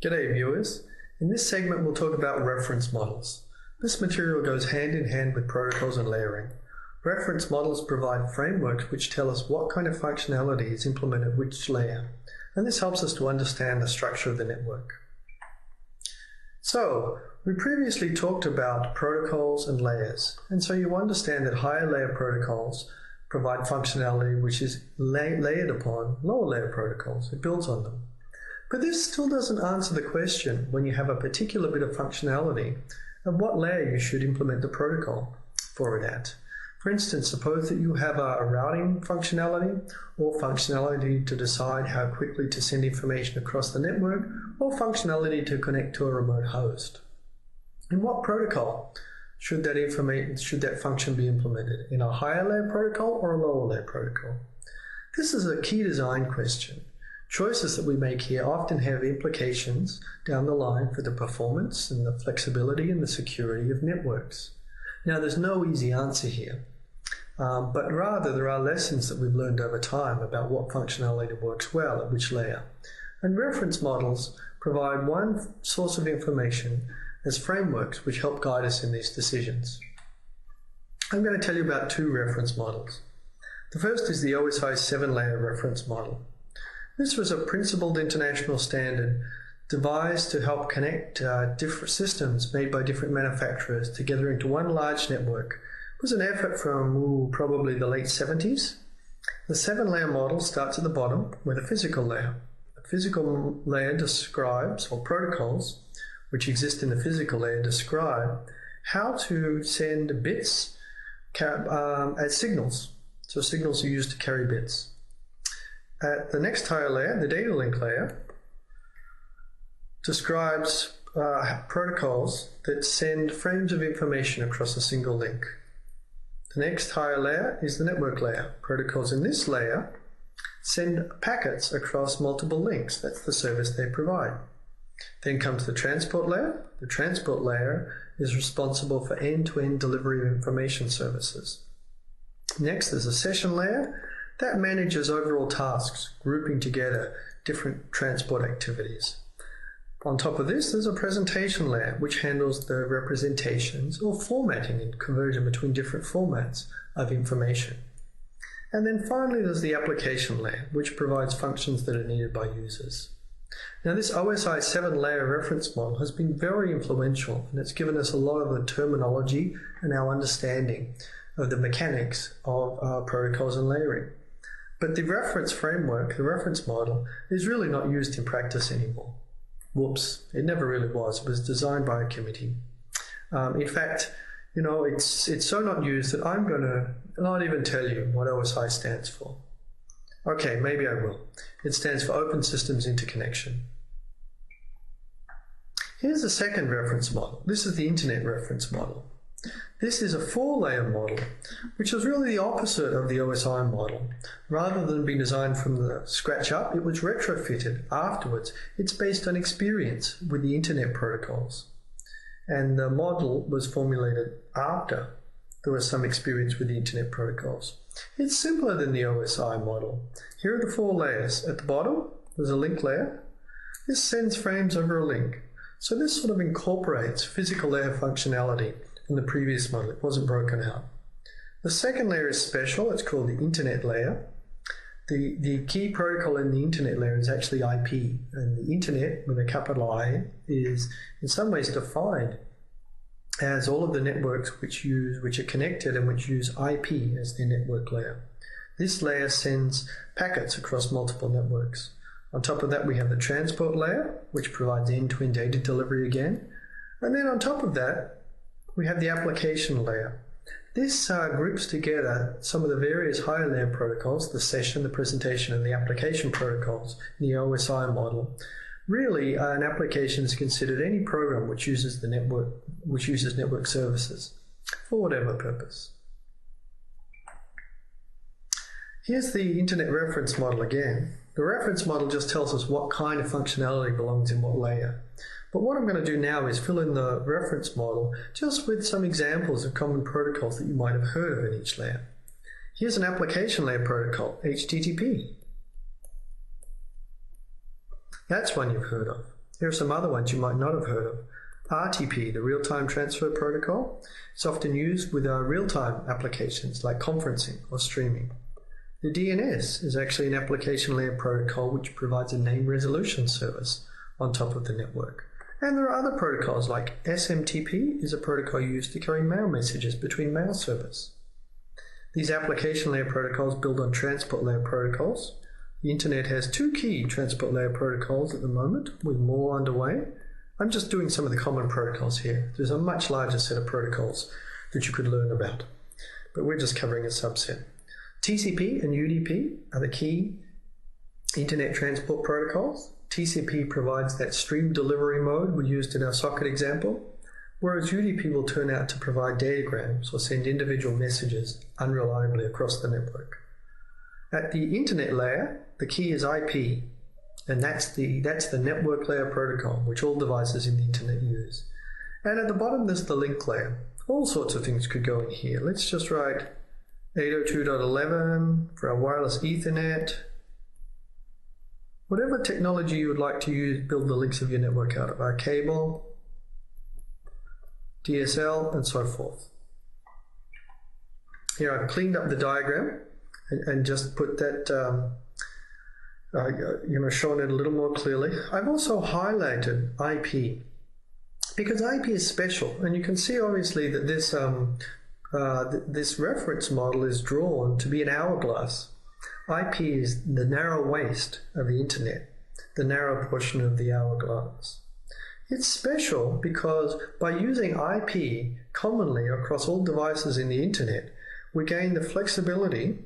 G'day viewers. In this segment we'll talk about reference models. This material goes hand in hand with protocols and layering. Reference models provide frameworks which tell us what kind of functionality is implemented at which layer, and this helps us to understand the structure of the network. So, we previously talked about protocols and layers, and so you understand that higher layer protocols provide functionality which is layered upon lower layer protocols. It builds on them. But this still doesn't answer the question when you have a particular bit of functionality of what layer you should implement the protocol for it at. For instance, suppose that you have a routing functionality or functionality to decide how quickly to send information across the network or functionality to connect to a remote host. In what protocol should that function be implemented? In a higher layer protocol or a lower layer protocol? This is a key design question. Choices that we make here often have implications down the line for the performance and the flexibility and the security of networks. Now, there's no easy answer here, but rather there are lessons that we've learned over time about what functionality works well at which layer. And reference models provide one source of information as frameworks which help guide us in these decisions. I'm going to tell you about two reference models. The first is the OSI 7-layer reference model. This was a principled international standard devised to help connect different systems made by different manufacturers together into one large network. It was an effort from probably the late 70s. The 7-layer model starts at the bottom with a physical layer. The physical layer describes, or protocols which exist in the physical layer describe how to send bits as signals. So signals are used to carry bits. At the next higher layer, the data link layer, describes protocols that send frames of information across a single link. The next higher layer is the network layer. Protocols in this layer send packets across multiple links. That's the service they provide. Then comes the transport layer. The transport layer is responsible for end-to-end delivery of information services. Next, there's a session layer that manages overall tasks, grouping together different transport activities. On top of this, there's a presentation layer which handles the representations or formatting and conversion between different formats of information. And then finally, there's the application layer, which provides functions that are needed by users. Now, this OSI 7-layer reference model has been very influential, and it's given us a lot of the terminology and our understanding of the mechanics of protocols and layering. But the reference framework, the reference model, is really not used in practice anymore. Whoops, it never really was. It was designed by a committee. In fact, it's so not used that I'm going to not even tell you what OSI stands for. Okay, maybe I will. It stands for Open Systems Interconnection. Here's the second reference model. This is the Internet reference model. This is a 4-layer model, which is really the opposite of the OSI model. Rather than being designed from the scratch up, it was retrofitted afterwards. It's based on experience with the Internet protocols. And the model was formulated after there was some experience with the Internet protocols. It's simpler than the OSI model. Here are the 4 layers. At the bottom, there's a link layer. This sends frames over a link. So this sort of incorporates physical layer functionality. In the previous model, it wasn't broken out. The second layer is special. It's called the Internet layer. The key protocol in the Internet layer is actually IP, and the Internet with a capital I is in some ways defined as all of the networks which are connected and which use IP as their network layer. This layer sends packets across multiple networks. On top of that, we have the transport layer, which provides end-to-end data delivery again. And then on top of that, we have the application layer. This groups together some of the various higher layer protocols, the session, the presentation, and the application protocols in the OSI model. Really, an application is considered any program which uses network services for whatever purpose. Here's the Internet reference model again. The reference model just tells us what kind of functionality belongs in what layer. But what I'm going to do now is fill in the reference model just with some examples of common protocols that you might have heard of in each layer. Here's an application layer protocol, HTTP. That's one you've heard of. There are some other ones you might not have heard of. RTP, the Real-Time Transfer Protocol, is often used with real-time applications like conferencing or streaming. The DNS is actually an application layer protocol which provides a name resolution service on top of the network. And there are other protocols like SMTP is a protocol used to carry mail messages between mail servers. These application layer protocols build on transport layer protocols. The internet has 2 key transport layer protocols at the moment, with more underway. I'm just doing some of the common protocols here. There's a much larger set of protocols that you could learn about, but we're just covering a subset. TCP and UDP are the key internet transport protocols. TCP provides that stream delivery mode we used in our socket example, whereas UDP will turn out to provide datagrams or send individual messages unreliably across the network. At the internet layer, the key is IP, and that's the network layer protocol, which all devices in the internet use. And at the bottom, there's the link layer. All sorts of things could go in here. Let's just write 802.11 for our wireless Ethernet. Whatever technology you would like to use, build the links of your network out of. Our cable, DSL, and so forth. Here I've cleaned up the diagram and just put that, shown it a little more clearly. I've also highlighted IP because IP is special, and you can see obviously that this this reference model is drawn to be an hourglass. IP is the narrow waist of the internet, the narrow portion of the hourglass. It's special because by using IP commonly across all devices in the internet, we gain the flexibility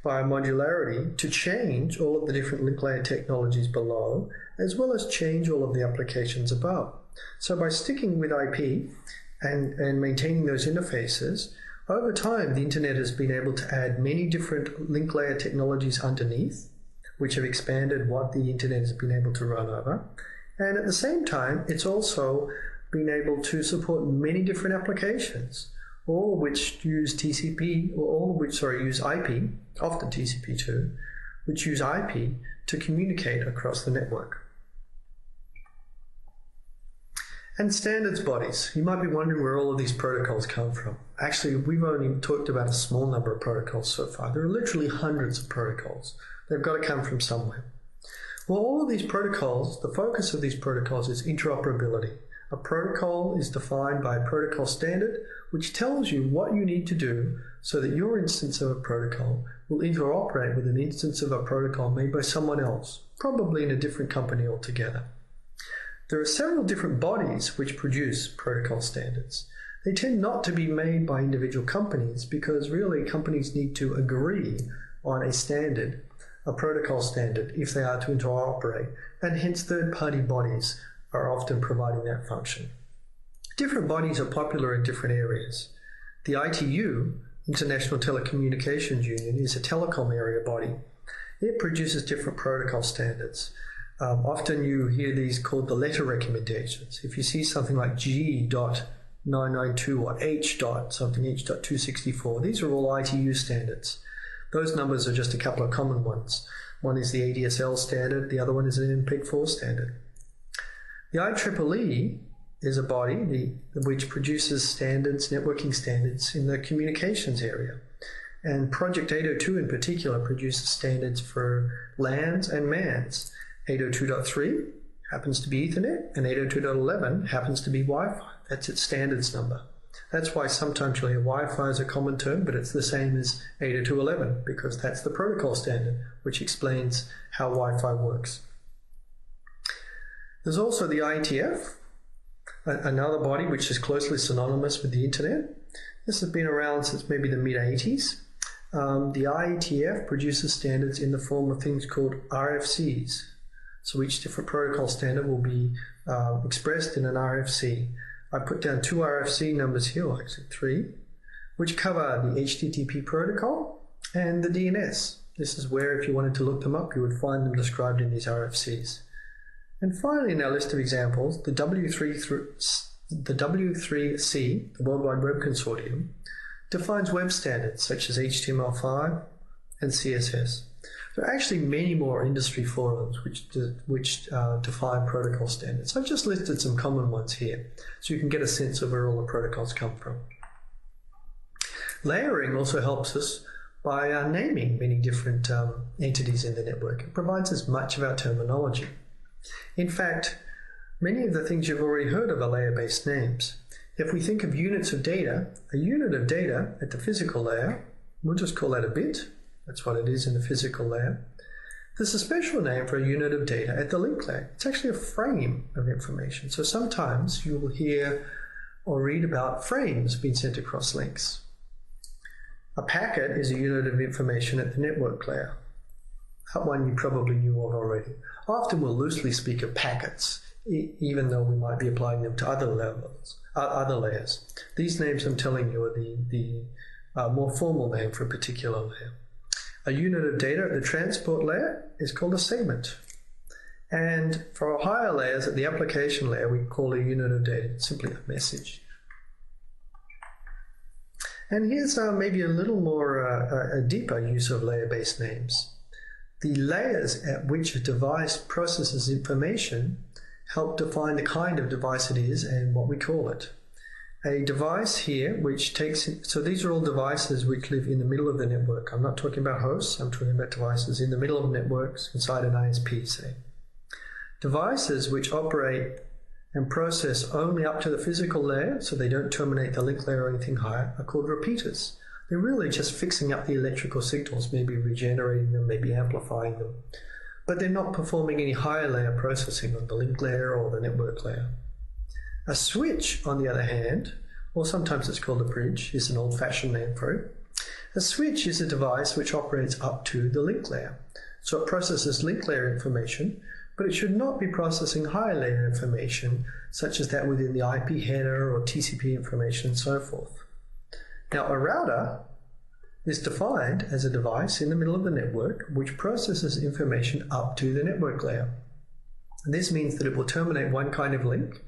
by modularity to change all of the different link layer technologies below, as well as change all of the applications above. So by sticking with IP and maintaining those interfaces, over time the internet has been able to add many different link layer technologies underneath, which have expanded what the internet has been able to run over. And at the same time, it's also been able to support many different applications, all of which use TCP, or all of which, use IP, often TCP too, which use IP to communicate across the network. And standards bodies. You might be wondering where all of these protocols come from. Actually, we've only talked about a small number of protocols so far. There are literally hundreds of protocols. They've got to come from somewhere. Well, all of these protocols, the focus of these protocols is interoperability. A protocol is defined by a protocol standard, which tells you what you need to do so that your instance of a protocol will interoperate with an instance of a protocol made by someone else, probably in a different company altogether. There are several different bodies which produce protocol standards. They tend not to be made by individual companies because really companies need to agree on a standard, a protocol standard, if they are to interoperate, and hence third-party bodies are often providing that function. Different bodies are popular in different areas. The ITU, International Telecommunications Union, is a telecom area body. It produces different protocol standards. Often you hear these called the letter recommendations. If you see something like G.992 or H.264, these are all ITU standards. Those numbers are just a couple of common ones. One is the ADSL standard, the other one is an MPEG-4 standard. The IEEE is a body which produces standards, networking standards in the communications area. And Project 802 in particular produces standards for LANs and MANs. 802.3 happens to be Ethernet, and 802.11 happens to be Wi-Fi. That's its standards number. That's why sometimes you'll hear Wi-Fi is a common term, but it's the same as 802.11 because that's the protocol standard, which explains how Wi-Fi works. There's also the IETF, another body which is closely synonymous with the internet. This has been around since maybe the mid-80s. The IETF produces standards in the form of things called RFCs. So each different protocol standard will be expressed in an RFC. I put down 2 RFC numbers here, or actually 3, which cover the HTTP protocol and the DNS. This is where, if you wanted to look them up, you would find them described in these RFCs. And finally, in our list of examples, the W3C, the World Wide Web Consortium, defines web standards such as HTML5 and CSS. There are actually many more industry forums which define protocol standards. I've just listed some common ones here, so you can get a sense of where all the protocols come from. Layering also helps us by naming many different entities in the network. It provides us much of our terminology. In fact, many of the things you've already heard of are layer-based names. If we think of units of data, a unit of data at the physical layer, we'll just call that a bit. That's what it is in the physical layer. There's a special name for a unit of data at the link layer. It's actually a frame of information. So sometimes you will hear or read about frames being sent across links. A packet is a unit of information at the network layer. That one you probably knew of already. Often we'll loosely speak of packets, even though we might be applying them to other layers. These names I'm telling you are the more formal name for a particular layer. A unit of data at the transport layer is called a segment. And for our higher layers at the application layer, we call a unit of data simply a message. And here's maybe a little more a deeper use of layer-based names. The layers at which a device processes information help define the kind of device it is and what we call it. A device here which so these are all devices which live in the middle of the network. I'm not talking about hosts, I'm talking about devices in the middle of networks inside an ISP, say. Devices which operate and process only up to the physical layer, so they don't terminate the link layer or anything higher, are called repeaters. They're really just fixing up the electrical signals, maybe regenerating them, maybe amplifying them. But they're not performing any higher layer processing on the link layer or the network layer. A switch, on the other hand, or sometimes it's called a bridge, is an old-fashioned name for it. A switch is a device which operates up to the link layer. So it processes link layer information, but it should not be processing higher layer information, such as that within the IP header or TCP information and so forth. Now, a router is defined as a device in the middle of the network which processes information up to the network layer. This means that it will terminate one kind of link,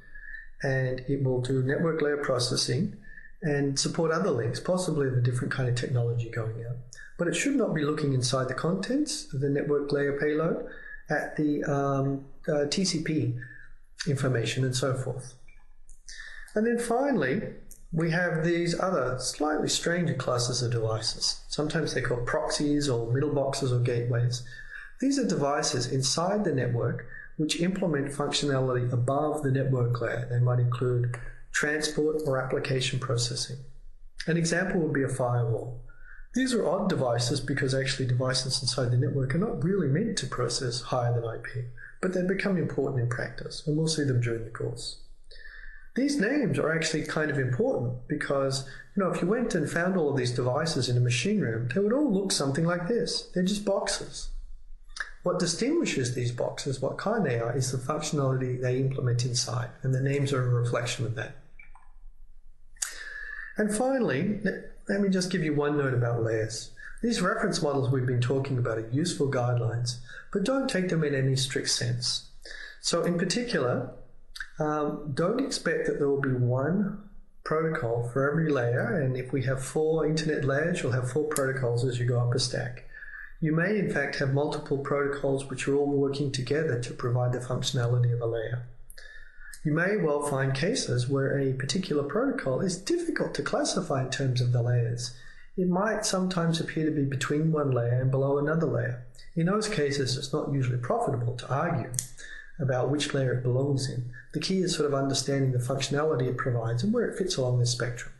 and it will do network layer processing and support other links, possibly of a different kind of technology going out. But it should not be looking inside the contents of the network layer payload at the TCP information and so forth. And then finally, we have these other slightly stranger classes of devices. Sometimes they're called proxies or middle boxes or gateways. These are devices inside the network which implement functionality above the network layer. They might include transport or application processing. An example would be a firewall. These are odd devices because actually devices inside the network are not really meant to process higher than IP, but they become important in practice, and we'll see them during the course. These names are actually kind of important because, if you went and found all of these devices in a machine room, they would all look something like this. They're just boxes. What distinguishes these boxes, what kind they are, is the functionality they implement inside, and the names are a reflection of that. And finally, let me just give you one note about layers. These reference models we've been talking about are useful guidelines, but don't take them in any strict sense. So in particular, don't expect that there will be one protocol for every layer, and if we have 4 internet layers, you'll have 4 protocols as you go up a stack. You may in fact have multiple protocols which are all working together to provide the functionality of a layer. You may well find cases where a particular protocol is difficult to classify in terms of the layers. It might sometimes appear to be between one layer and below another layer. In those cases, it's not usually profitable to argue about which layer it belongs in. The key is sort of understanding the functionality it provides and where it fits along this spectrum.